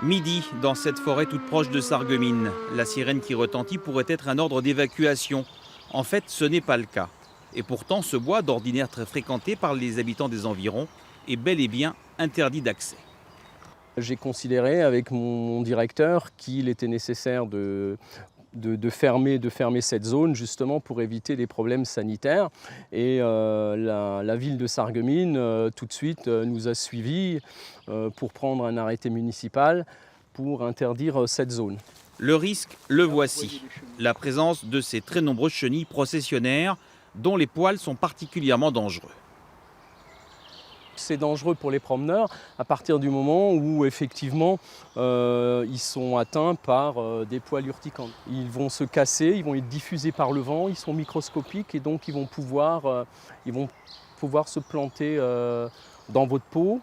Midi, dans cette forêt toute proche de Sarreguemines, la sirène qui retentit pourrait être un ordre d'évacuation. En fait, ce n'est pas le cas. Et pourtant, ce bois, d'ordinaire très fréquenté par les habitants des environs, est bel et bien interdit d'accès. J'ai considéré avec mon directeur qu'il était nécessaire de fermer cette zone justement pour éviter des problèmes sanitaires. Et la ville de Sarreguemines tout de suite nous a suivis pour prendre un arrêté municipal pour interdire cette zone. Le risque, le voici. La présence de ces très nombreuses chenilles processionnaires dont les poils sont particulièrement dangereux. C'est dangereux pour les promeneurs à partir du moment où effectivement ils sont atteints par des poils urticants. Ils vont se casser, ils vont être diffusés par le vent, ils sont microscopiques et donc ils vont pouvoir se planter dans votre peau.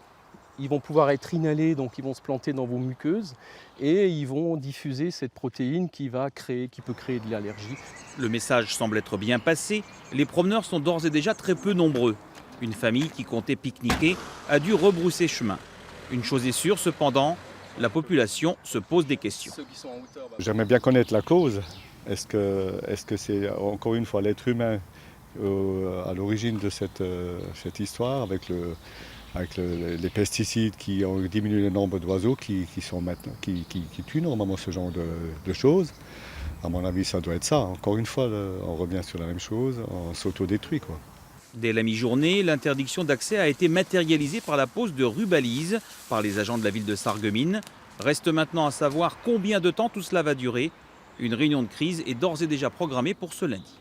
Ils vont pouvoir être inhalés, donc ils vont se planter dans vos muqueuses et ils vont diffuser cette protéine qui peut créer de l'allergie. Le message semble être bien passé. Les promeneurs sont d'ores et déjà très peu nombreux. Une famille qui comptait pique-niquer a dû rebrousser chemin. Une chose est sûre cependant, la population se pose des questions. J'aimerais bien connaître la cause. Est-ce que c'est encore une fois l'être humain à l'origine de cette histoire avec les pesticides qui ont diminué le nombre d'oiseaux qui tuent normalement ce genre de choses. À mon avis, ça doit être ça. Encore une fois, on revient sur la même chose, on s'autodétruit, quoi. Dès la mi-journée, l'interdiction d'accès a été matérialisée par la pose de rues-balises par les agents de la ville de Sarreguemines. Reste maintenant à savoir combien de temps tout cela va durer. Une réunion de crise est d'ores et déjà programmée pour ce lundi.